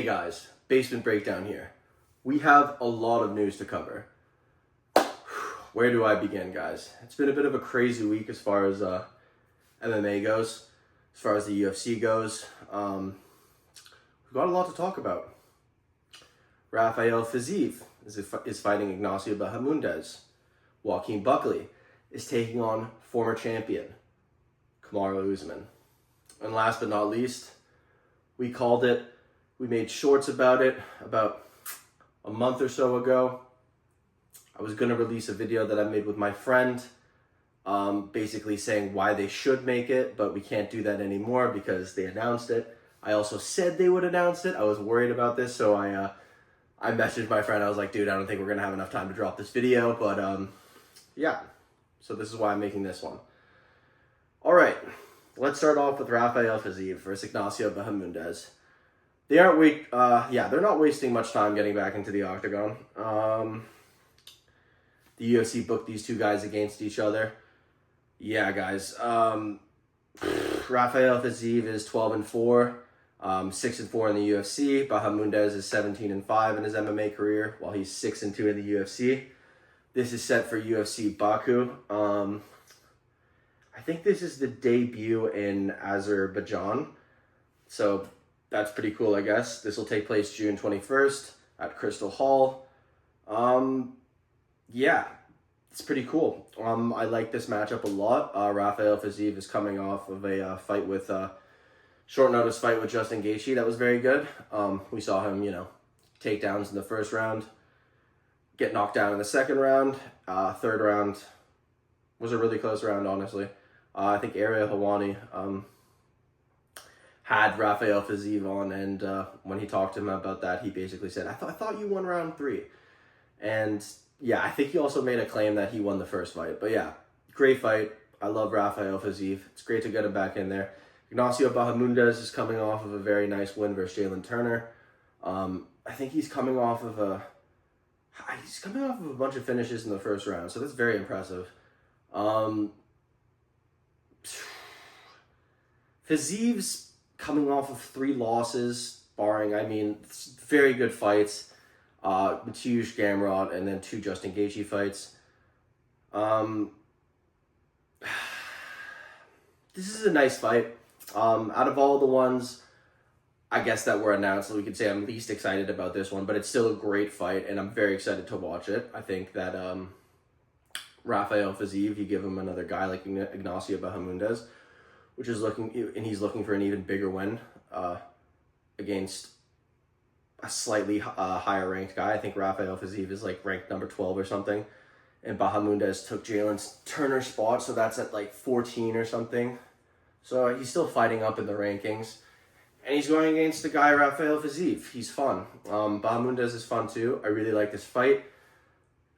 guys, Basement Breakdown here. We have a lot of news to cover. Where do I begin, guys? It's been a bit of a crazy week as far as MMA goes, as far as the UFC goes. We've got a lot to talk about. Rafael Fiziev is fighting Ignacio Bahamondes. Joaquin Buckley is taking on former champion Kamaru Usman. And last but not least, we called it. We made shorts about it about a month or so ago. I was going to release a video that I made with my friend, basically saying why they should make it, but we can't do that anymore because they announced it. I also said they would announce it. I was worried about this, so I messaged my friend. I was like, dude, I don't think we're going to have enough time to drop this video, but yeah. So this is why I'm making this one. All right, let's start off with Rafael Fiziev versus Ignacio Bahamondes. They're not wasting much time getting back into the octagon. The UFC booked these two guys against each other. Yeah, guys. Rafael Fiziev is 12-4, 6-4 in the UFC. Bahamondes is 17-5 in his MMA career, while he's 6-2 in the UFC. This is set for UFC Baku. I think this is the debut in Azerbaijan, so that's pretty cool, I guess. This will take place June 21st at Crystal Hall. Yeah, it's pretty cool. I like this matchup a lot. Rafael Fiziev is coming off of a fight with short notice fight with Dustin. That was very good. We saw him, takedowns in the first round, get knocked down in the second round. Third round was a really close round, honestly. I think Ariel Helwani had Rafael Fiziev on, and when he talked to him about that, he basically said, I thought you won round 3. And yeah, I think he also made a claim that he won the first fight. But yeah, great fight. I love Rafael Fiziev. It's great to get him back in there. Ignacio Bahamondes is coming off of a very nice win versus Jalen Turner. I think he's coming off of a bunch of finishes in the first round, so that's very impressive. Fiziev's coming off of 3 losses, barring, very good fights. Mateusz Gamrot and then 2 Justin Gaethje fights. This is a nice fight. Out of all the ones, I guess, that were announced, we could say I'm least excited about this one, but it's still a great fight, and I'm very excited to watch it. I think that Rafael Fiziev, you give him another guy like Ignacio Bahamondes, he's looking for an even bigger win against a slightly higher ranked guy. I think Rafael Fiziev is ranked number 12 or something, and Bahamondes took Jalen Turner's spot, so that's at 14 or something. So he's still fighting up in the rankings, and he's going against the guy Rafael Fiziev. He's fun. Bahamondes is fun too. I really like this fight.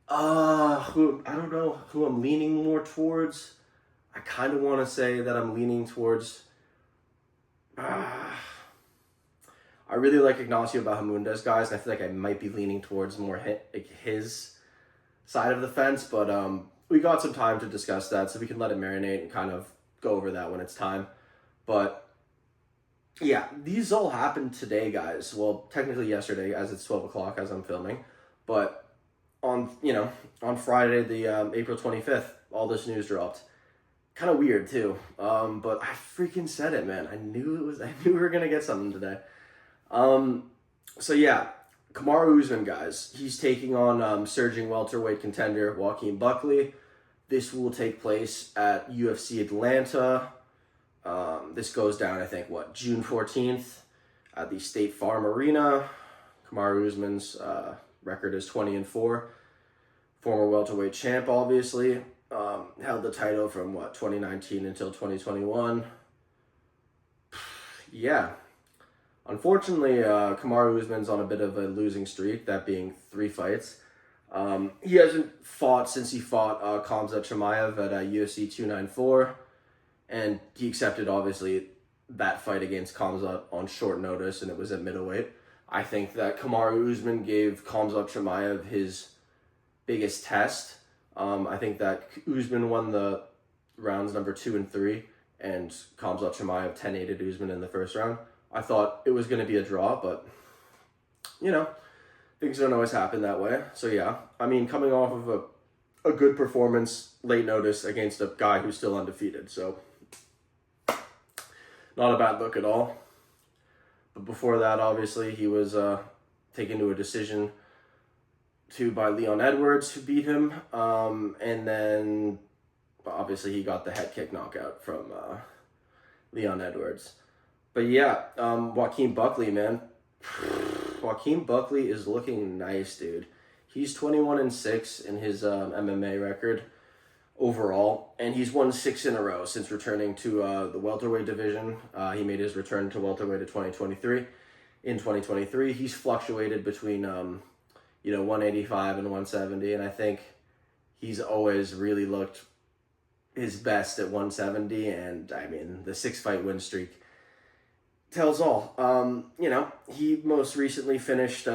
I don't know who I'm leaning more towards. I kind of want to say that I'm leaning towards. I really like Ignacio Bahamondes, guys, and I feel like I might be leaning towards more his side of the fence, but we got some time to discuss that, so we can let it marinate and kind of go over that when it's time. But yeah, these all happened today, guys. Well, technically yesterday, as it's 12 o'clock as I'm filming, but on Friday, the April 25th, all this news dropped. Kind of weird too, but I freaking said it, man. I knew we were gonna get something today. So yeah, Kamaru Usman, guys, he's taking on surging welterweight contender Joaquin Buckley. This will take place at UFC Atlanta. This goes down, I think, June 14th at the State Farm Arena. Kamaru Usman's record is 20-4. Former welterweight champ, obviously. Held the title from 2019 until 2021. Yeah. Unfortunately, Kamaru Usman's on a bit of a losing streak, that being 3 fights. He hasn't fought since he fought Khamzat Chimaev at UFC 294, and he accepted, obviously, that fight against Khamzat on short notice, and it was at middleweight. I think that Kamaru Usman gave Khamzat Chimaev his biggest test. I think that Usman won the rounds number 2 and 3, and Khamzat Chimaev 10-8'd Usman in the first round. I thought it was going to be a draw, but things don't always happen that way. So yeah, I mean, coming off of a good performance, late notice against a guy who's still undefeated. So not a bad look at all. But before that, obviously, he was taken to a decision by Leon Edwards, who beat him. And then, obviously, he got the head kick knockout from Leon Edwards. But yeah, Joaquin Buckley, man. Joaquin Buckley is looking nice, dude. He's 21-6 in his MMA record overall, and he's won 6 in a row since returning to the welterweight division. He made his return to welterweight in 2023. He's fluctuated between 185 and 170, and I think he's always really looked his best at 170. And I mean, the 6-fight win streak tells all. He most recently finished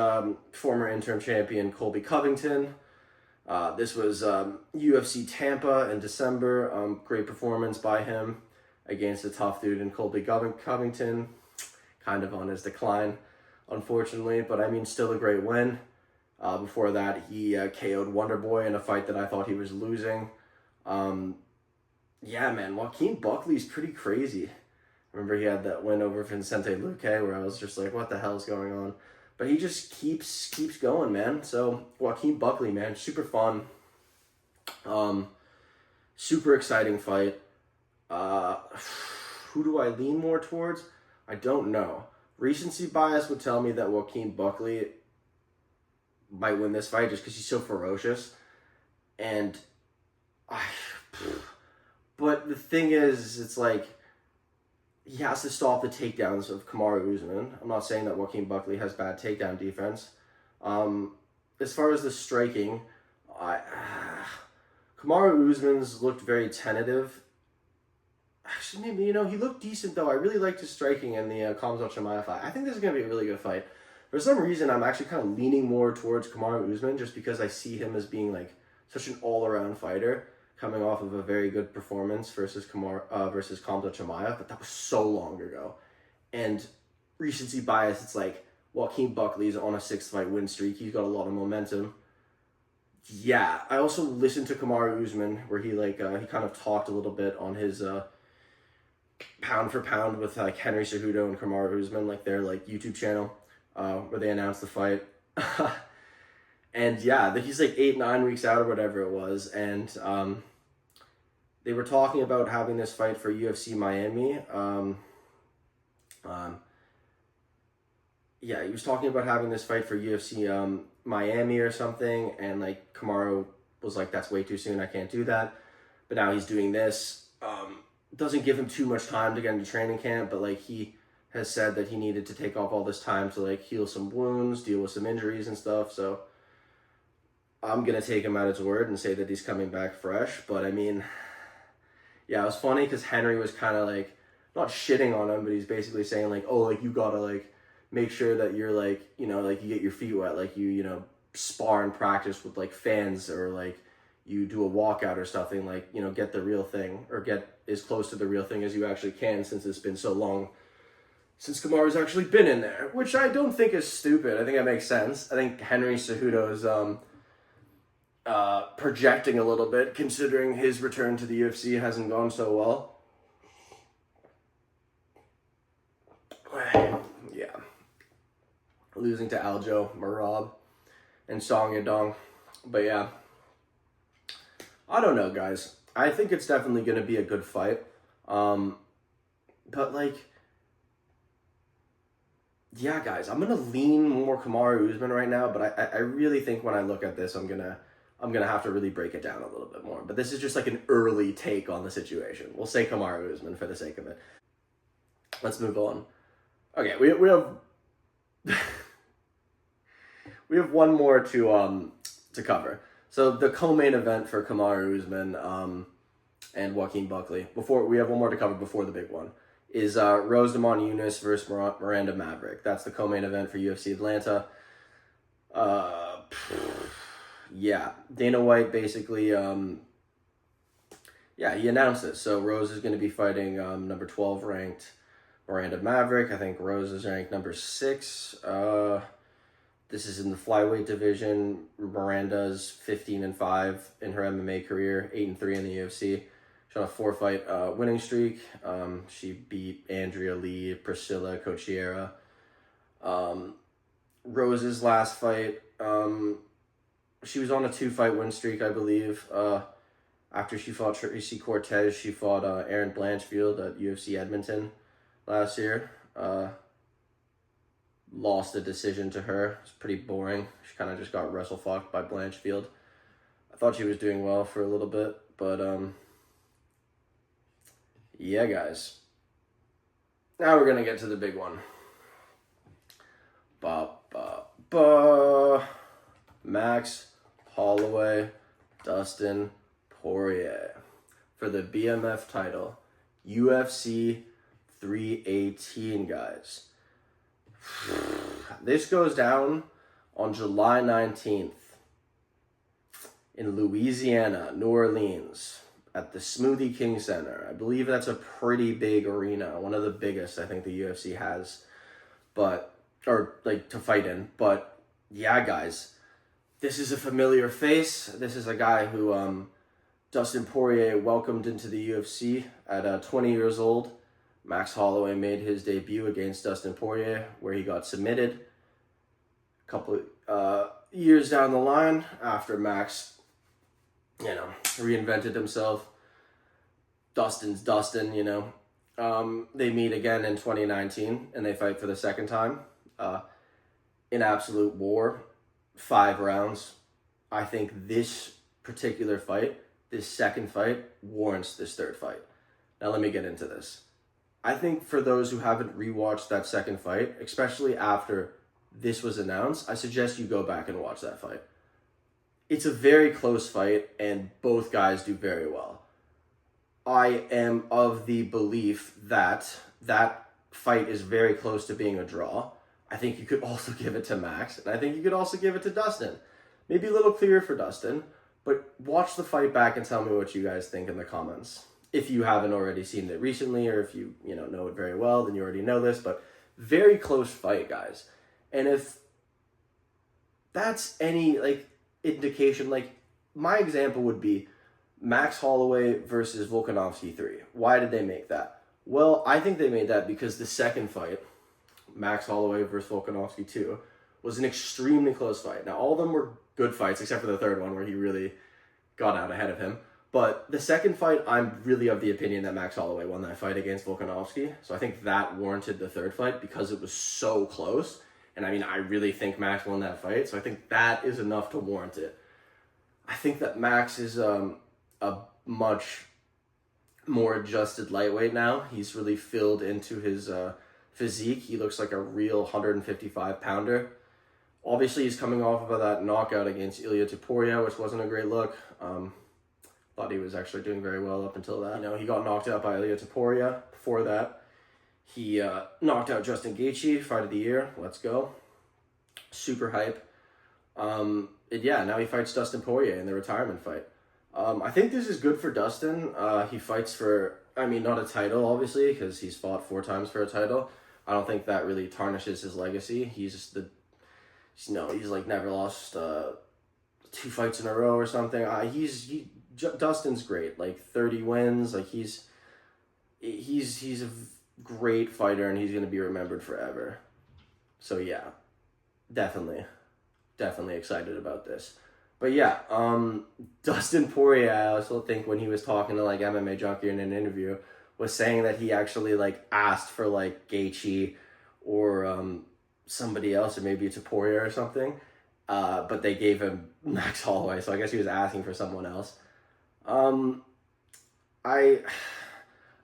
former interim champion Colby Covington. This was UFC Tampa in December. Great performance by him against a tough dude in Colby Covington. Kind of on his decline, unfortunately, but I mean, still a great win. Before that, he KO'd Wonderboy in a fight that I thought he was losing. Yeah, man, Joaquin Buckley's pretty crazy. Remember, he had that win over Vicente Luque where I was just like, what the hell's going on? But he just keeps going, man. So Joaquin Buckley, man, super fun. Super exciting fight. Who do I lean more towards? I don't know. Recency bias would tell me that Joaquin Buckley might win this fight just because he's so ferocious. But the thing is, it's like, he has to stop the takedowns of Kamaru Usman. I'm not saying that Joaquin Buckley has bad takedown defense. As far as the striking, Kamaru Usman's looked very tentative. Actually, maybe, he looked decent, though. I really liked his striking in the Khamzat Chimaev fight. I think this is going to be a really good fight. For some reason, I'm actually kind of leaning more towards Kamaru Usman just because I see him as being like such an all-around fighter, coming off of a very good performance versus Khamzat Chimaev, but that was so long ago. And recency bias, it's like Joaquin Buckley's on a 6-fight win streak. He's got a lot of momentum. Yeah, I also listened to Kamaru Usman where he kind of talked a little bit on his pound for pound with Henry Cejudo and Kamaru Usman, like their YouTube channel where they announced the fight. And yeah, he's 8-9 weeks out or whatever it was, and they were talking about having this fight for UFC Miami. Yeah, he was talking about having this fight for UFC Miami or something, and Kamaru was like, that's way too soon, I can't do that. But now he's doing this. Doesn't give him too much time to get into training camp, but he has said that he needed to take off all this time to heal some wounds, deal with some injuries and stuff. So I'm gonna take him at his word and say that he's coming back fresh. But I mean, yeah, it was funny because Henry was kind of not shitting on him, but he's basically saying you gotta make sure that you're you get your feet wet, you spar and practice with fans, or you do a walkout or something, get the real thing, or get as close to the real thing as you actually can, since it's been so long since Kamaru's actually been in there, which I don't think is stupid. I think that makes sense. I think Henry Cejudo's projecting a little bit, considering his return to the UFC hasn't gone so well. Yeah. Losing to Aljo, Marab, and Song Yadong. But yeah. I don't know, guys. I think it's definitely going to be a good fight. But yeah, guys, I'm gonna lean more Kamaru Usman right now, but I really think when I look at this, I'm gonna have to really break it down a little bit more. But this is just an early take on the situation. We'll say Kamaru Usman for the sake of it. Let's move on. Okay, we have we have one more to cover. So the co-main event for Kamaru Usman and Joaquin Buckley. We have one more to cover before the big one. Is Rose Namajunas versus Miranda Maverick. That's the co-main event for UFC Atlanta. Yeah, Dana White basically, he announced this. So Rose is going to be fighting number 12 ranked Miranda Maverick. I think Rose is ranked number 6. This is in the flyweight division. Miranda's 15-5 in her MMA career, 8-3 in the UFC. She's on a 4-fight winning streak. She beat Andrea Lee, Priscilla Cochiera. Rose's last fight, she was on a 2-fight win streak, I believe. After she fought Tracy Cortez, she fought Erin Blanchfield at UFC Edmonton last year. Lost a decision to her. It's pretty boring. She kind of just got wrestle-fucked by Blanchfield. I thought she was doing well for a little bit, but yeah, guys. Now we're gonna get to the big one. Max Holloway, Dustin Poirier for the BMF title, UFC 318, guys. This goes down on July 19th in Louisiana, New Orleans, at the Smoothie King Center. I believe that's a pretty big arena, one of the biggest I think the UFC has, to fight in. But yeah, guys, this is a familiar face. This is a guy who Dustin Poirier welcomed into the UFC at 20 years old. Max Holloway made his debut against Dustin Poirier, where he got submitted. A couple years down the line, after Max, reinvented himself, Dustin's Dustin, they meet again in 2019, and they fight for the second time. In absolute war, 5 rounds. I think this particular fight, this second fight, warrants this third fight. Now let me get into this. I think for those who haven't rewatched that second fight, especially after this was announced, I suggest you go back and watch that fight. It's a very close fight, and both guys do very well. I am of the belief that that fight is very close to being a draw. I think you could also give it to Max, and I think you could also give it to Dustin. Maybe a little clearer for Dustin, but watch the fight back and tell me what you guys think in the comments. If you haven't already seen it recently, or if you know it very well, then you already know this, but very close fight, guys. And if that's any indication, my example would be Max Holloway versus Volkanovski 3. Why did they make that? Well, I think they made that because the second fight, Max Holloway versus Volkanovski 2, was an extremely close fight. Now, all of them were good fights, except for the third one where he really got out ahead of him. But the second fight, I'm really of the opinion that Max Holloway won that fight against Volkanovski. So I think that warranted the third fight because it was so close. And I really think Max won that fight. So I think that is enough to warrant it. I think that Max is a much more adjusted lightweight now. He's really filled into his physique. He looks like a real 155-pounder. Obviously, he's coming off of that knockout against Ilia Topuria, which wasn't a great look. Thought he was actually doing very well up until that. He got knocked out by Ilia Topuria. Before that, he knocked out Justin Gaethje, fight of the year. Let's go. Super hype. Now he fights Dustin Poirier in the retirement fight. I think this is good for Dustin. He fights for, not a title, obviously, because he's fought 4 times for a title. I don't think that really tarnishes his legacy. He's never lost 2 fights in a row or something. Dustin's great. 30 wins. He's a great fighter, and he's going to be remembered forever. So yeah, definitely excited about this. But yeah, Dustin Poirier, I also think when he was talking to MMA Junkie in an interview, was saying that he actually asked for Gaethje or somebody else, or maybe it's a Poirier or something, but they gave him Max Holloway, so I guess he was asking for someone else. I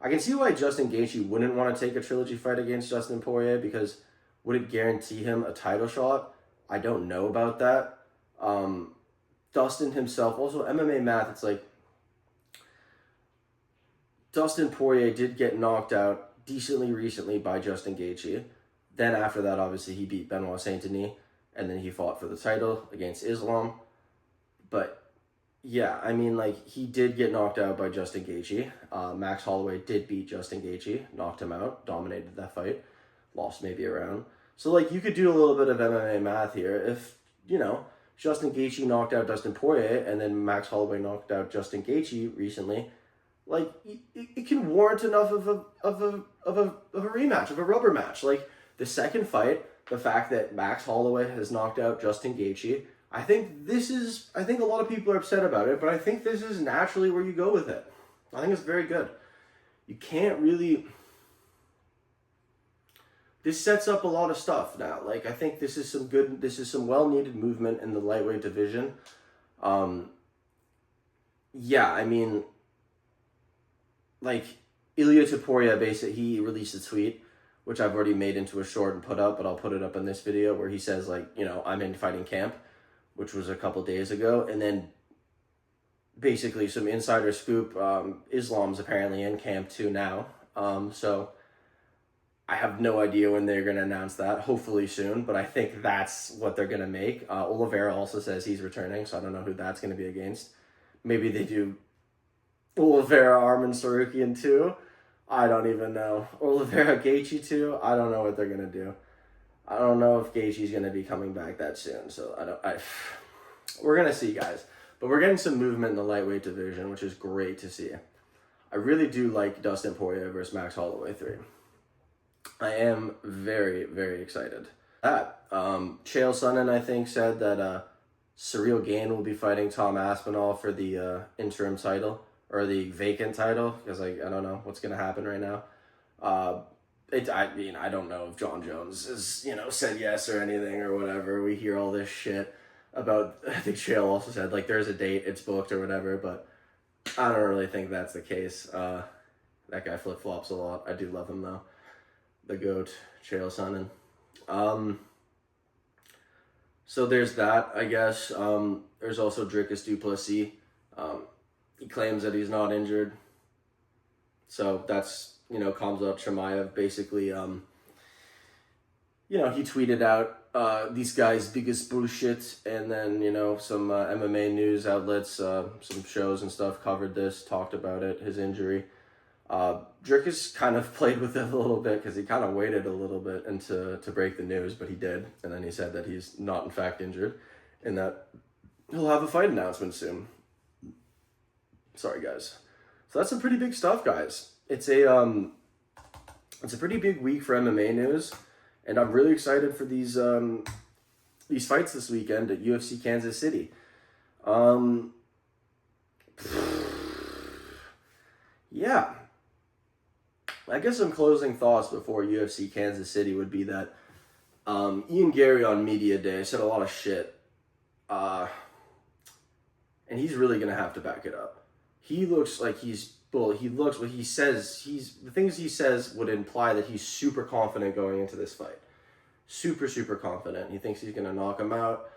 can see why Justin Gaethje wouldn't want to take a trilogy fight against Dustin Poirier, because would it guarantee him a title shot? I don't know about that. Dustin himself, also MMA math, it's Dustin Poirier did get knocked out decently recently by Justin Gaethje. Then after that, obviously, he beat Benoit Saint-Denis, and then he fought for the title against Islam. But yeah, he did get knocked out by Justin Gaethje. Max Holloway did beat Justin Gaethje, knocked him out, dominated that fight, lost maybe a round. So, like, you could do a little bit of MMA math here. If, you know, Justin Gaethje knocked out Dustin Poirier, and then Max Holloway knocked out Justin Gaethje recently, like, it can warrant enough of a rematch, of a rubber match. Like, the second fight, the fact that Max Holloway has knocked out Justin Gaethje, I think a lot of people are upset about it, but I think this is naturally where you go with it. I think it's very good. You can't really... This sets up a lot of stuff now. Like, I think this is some well-needed movement in the lightweight division. Yeah, I mean, like, Ilia Topuria, basically, he released a tweet, which I've already made into a short and put up, but I'll put it up in this video, where he says, like, you know, I'm in fighting camp, which was a couple days ago, and then basically some insider scoop, Islam's apparently in camp too now, so I have no idea when they're going to announce that, hopefully soon, but I think that's what they're going to make. Oliveira also says he's returning, so I don't know who that's going to be against. Maybe they do Oliveira, Arman Sarukian too. I don't even know. Oliveira, Gaethje too. I don't know what they're going to do. I don't know if Gaethje's going to be coming back that soon, so we're going to see, guys. But we're getting some movement in the lightweight division, which is great to see. I really do like Dustin Poirier versus Max Holloway 3. I am very, very excited. Chael Sonnen, I think, said that Ciryl Gane will be fighting Tom Aspinall for the interim title, or the vacant title, because I don't know what's going to happen right now. I mean, I don't know if John Jones has, you know, said yes or anything or whatever. We hear all this shit about, I think Chael also said, like, there's a date, it's booked or whatever, but I don't really think that's the case. That guy flip-flops a lot. I do love him, though. The GOAT, Chael Sonnen. So there's that, I guess. There's also Dricus du Plessis. He claims that he's not injured. So that's, you know, Khamzat Chimaev basically, you know, he tweeted out these guys' biggest bullshit, and then, you know, some MMA news outlets, some shows and stuff covered this, talked about it, his injury. Dricus kind of played with it a little bit, because he kind of waited a little bit to break the news, but he did, and then he said that he's not in fact injured, and that he'll have a fight announcement soon. Sorry, guys. So that's some pretty big stuff, guys. It's a pretty big week for MMA news, and I'm really excited for these fights this weekend at UFC Kansas City. Yeah. I guess some closing thoughts before UFC Kansas City would be that Ian Gary on Media Day said a lot of shit, and he's really going to have to back it up. He looks like what he says, the things he says would imply that he's super confident going into this fight. Super, super confident. He thinks he's going to knock him out.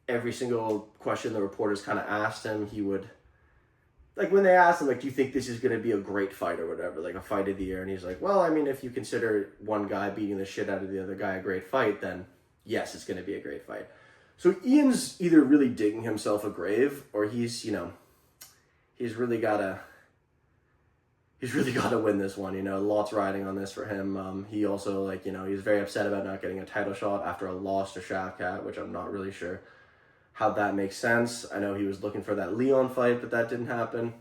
Every single question the reporters kind of asked him, he would... Like, when they asked him, like, do you think this is going to be a great fight or whatever, like a fight of the year? And he's like, well, I mean, if you consider one guy beating the shit out of the other guy a great fight, then yes, it's going to be a great fight. So Ian's either really digging himself a grave, or he's, you know, he's really got to win this one, you know. Lots riding on this for him. He also, like, you know, he's very upset about not getting a title shot after a loss to Shavkat, which I'm not really sure how that makes sense. I know he was looking for that Leon fight, but that didn't happen.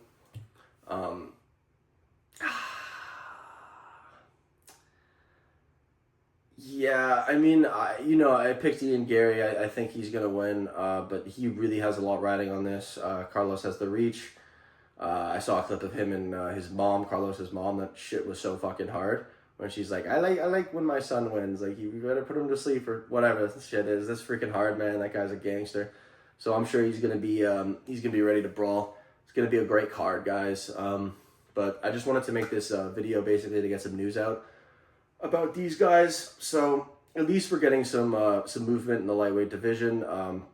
Yeah, I mean, I picked Ian Gary. I think he's going to win, but he really has a lot riding on this. Carlos has the reach. I saw a clip of him and his mom, Carlos's mom. That shit was so fucking hard. When she's like, I like when my son wins. Like, you better put him to sleep or whatever this shit is. That's freaking hard, man. That guy's a gangster. So I'm sure he's gonna be ready to brawl. It's gonna be a great card, guys. But I just wanted to make this video basically to get some news out about these guys. So at least we're getting some movement in the lightweight division.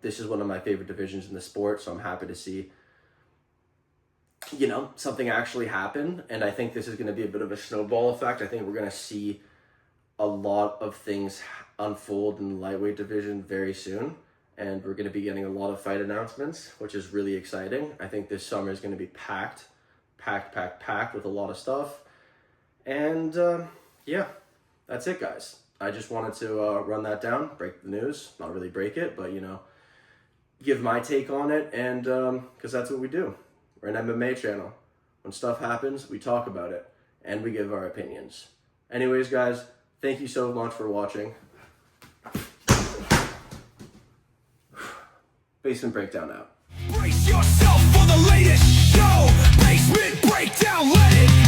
This is one of my favorite divisions in the sport, so I'm happy to see, you know, something actually happen. And I think this is going to be a bit of a snowball effect. I think we're going to see a lot of things unfold in the lightweight division very soon. And we're going to be getting a lot of fight announcements, which is really exciting. I think this summer is going to be packed with a lot of stuff. And yeah, that's it, guys. I just wanted to run that down, break the news. Not really break it, but, you know, give my take on it, and because that's what we do. We're an MMA channel. When stuff happens, we talk about it, and we give our opinions. Anyways, guys, thank you so much for watching. Basement Breakdown out. Brace yourself for the latest show. Basement Breakdown, let it